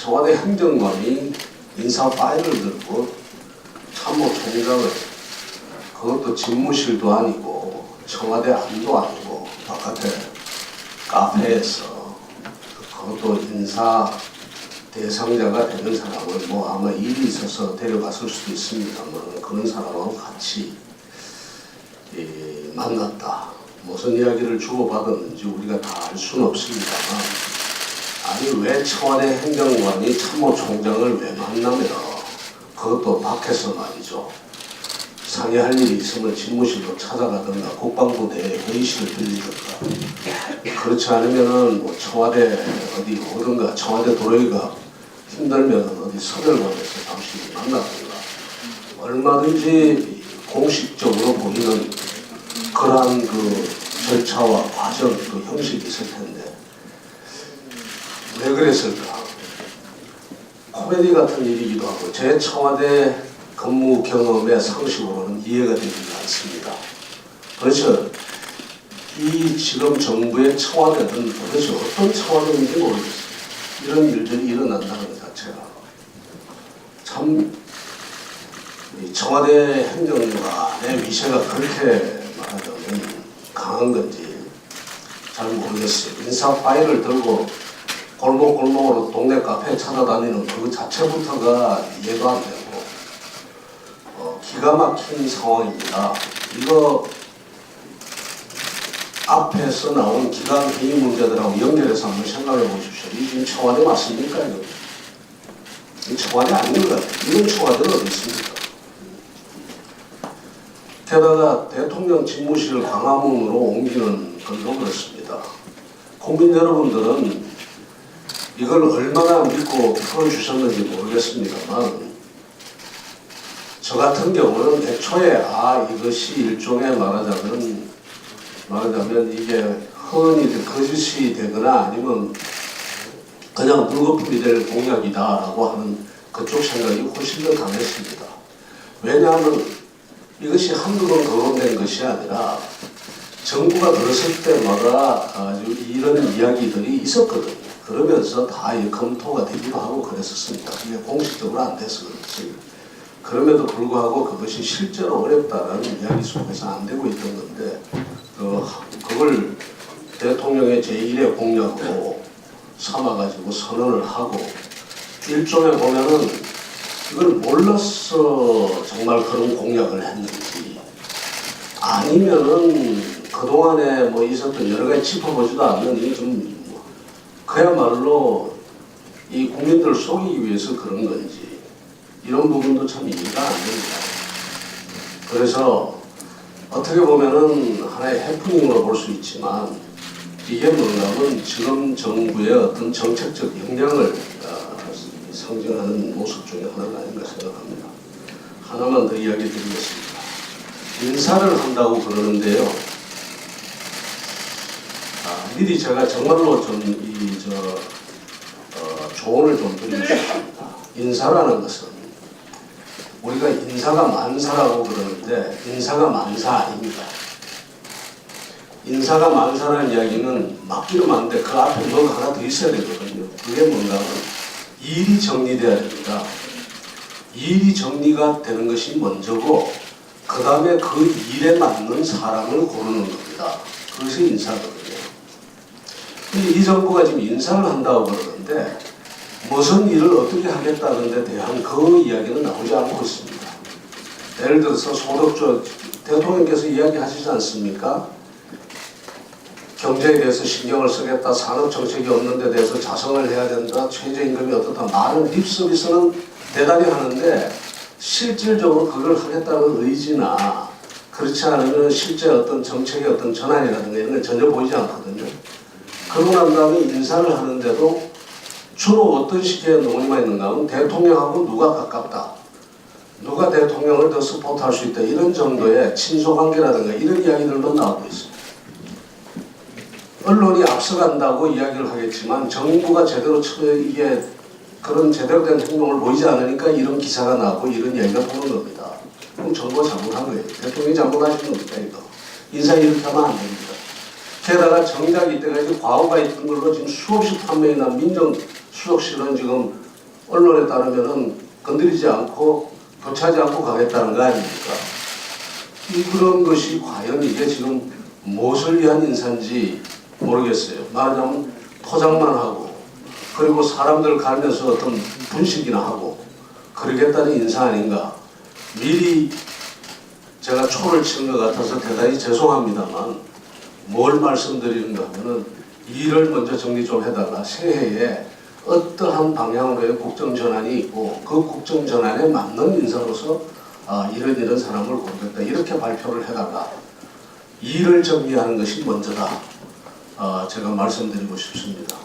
청와대 행정관이 인사 파일을 들고 참모총장을, 그것도 집무실도 아니고 청와대 안도 아니고 바깥에 카페에서, 그것도 인사 대상자가 되는 사람을 뭐 아마 일이 있어서 데려갔을 수도 있습니다만 그런 사람하고 같이 만났다. 무슨 이야기를 주고받았는지 우리가 다 알 수는 없습니다만, 아니 왜 청와대 행정관이 참모총장을 왜 만나며, 그것도 밖에서 말이죠. 상의할 일이 있으면 집무실로 찾아가든가 국방부 내 회의실을 빌리든가, 그렇지 않으면은 뭐 청와대 어디 오든가, 청와대 도로이가 힘들면 어디 서별관에서 당신이 만나든가, 얼마든지 공식적으로 보이는 그러한 그 절차와 과정, 그 형식이 있을 텐데 왜 그랬을까? 코미디 같은 일이기도 하고 제 청와대 근무 경험의 상식으로는 이해가 되지 않습니다. 그래서 이 지금 정부의 청와대는 도대체 어떤 청와대인지 모르겠어요. 이런 일들이 일어난다는 것 자체가 참 청와대 행정관의 위세가 그렇게 말하자면 강한 건지 잘 모르겠어요. 인사 파일을 들고 골목골목으로 동네 카페에 찾아다니는 그 자체부터가 이해도 안 되고 기가 막힌 상황입니다. 이거 앞에서 나온 기강회의 문제들하고 연결해서 한번 생각해 보십시오. 이 지금 청와대 맞습니까? 이거? 이 청와대 아닌 것 같아요. 이런 청와대는 어디 있습니까? 게다가 대통령 집무실을 광화문으로 옮기는 건도 그렇습니다. 국민 여러분들은 이걸 얼마나 믿고 풀어주셨는지 모르겠습니다만, 저 같은 경우는 애초에 이것이 일종의 말하자면 이게 흔히 거짓이 되거나 아니면 그냥 물거품이 될 공약이다라고 하는 그쪽 생각이 훨씬 더 강했습니다. 왜냐하면 이것이 한두 번 거론된 것이 아니라 정부가 들었을 때마다 아주 이런 이야기들이 있었거든요. 그러면서 다 검토가 되기도 하고 그랬었습니다. 이게 공식적으로 안 돼서 그렇지. 그럼에도 불구하고 그것이 실제로 어렵다라는 이야기 속에서 안 되고 있던 건데, 그걸 대통령의 제1의 공약으로 삼아가지고 선언을 하고, 일종의 보면은 이걸 몰라서 정말 그런 공약을 했는지, 아니면은 그동안에 뭐 있었던 여러 가지 짚어보지도 않는 이 좀 그야말로 이 국민들을 속이기 위해서 그런 건지, 이런 부분도 참 이해가 안 됩니다. 그래서 어떻게 보면은 하나의 해프닝으로 볼 수 있지만, 이게 뭔가 하면 지금 정부의 어떤 정책적 역량을 상징하는 모습 중에 하나가 아닌가 생각합니다. 하나만 더 이야기 드리겠습니다. 인사를 한다고 그러는데요. 미리 제가 정말로 조언을 좀 드리고 싶습니다. 인사라는 것은 우리가 인사가 만사라고 그러는데 인사가 만사 아닙니다. 인사가 만사라는 이야기는 맡기로 많은데 그 앞에 뭐가 하나 더 있어야 되거든요. 그게 뭔가 하면 일이 정리돼야 됩니다. 일이 정리가 되는 것이 먼저고, 그 다음에 그 일에 맞는 사람을 고르는 겁니다. 그것이 인사거든요. 근데 이 정부가 지금 인사를 한다고 그러는데 무슨 일을 어떻게 하겠다는 데 대한 그 이야기는 나오지 않고 있습니다. 예를 들어서 소득주, 대통령께서 이야기하시지 않습니까? 경제에 대해서 신경을 쓰겠다, 산업정책이 없는 데 대해서 자성을 해야 된다, 최저임금이 어떻다, 많은 립서비스는 대단히 하는데 실질적으로 그걸 하겠다는 의지나 그렇지 않으면 실제 어떤 정책의 어떤 전환이라든가 이런 게 전혀 보이지 않거든요. 그러고 난 다음에 인사를 하는데도 주로 어떤 식의 논의가 있는가 하면 대통령하고 누가 가깝다, 누가 대통령을 더 서포트할 수 있다, 이런 정도의 친소관계라든가 이런 이야기들도 나오고 있습니다. 언론이 앞서간다고 이야기를 하겠지만 정부가 제대로 이게 그런 제대로 된 행동을 보이지 않으니까 이런 기사가 나오고 이런 이야기가 보는 겁니다. 그럼 정부가 잘못한 거예요. 대통령이 잘못하신 겁니까 이거? 인사 이렇게 하면 안 됩니다. 게다가 정작 이때까지 과오가 있던 걸로 지금 수없이 판명이 난 민정수석실은 지금 언론에 따르면은 건드리지 않고 교체하지 않고 가겠다는 거 아닙니까? 그런 것이 과연 이게 지금 무엇을 위한 인사인지 모르겠어요. 말하자면 포장만 하고 그리고 사람들 가면서 어떤 분식이나 하고 그러겠다는 인사 아닌가. 미리 제가 초를 치는 것 같아서 대단히 죄송합니다만 뭘 말씀드리는가 하면은 일을 먼저 정리 좀 해달라. 새해에 어떠한 방향으로의 국정전환이 있고 그 국정전환에 맞는 인사로서 이런 사람을 고르겠다. 이렇게 발표를 해달라. 일을 정리하는 것이 먼저다. 제가 말씀드리고 싶습니다.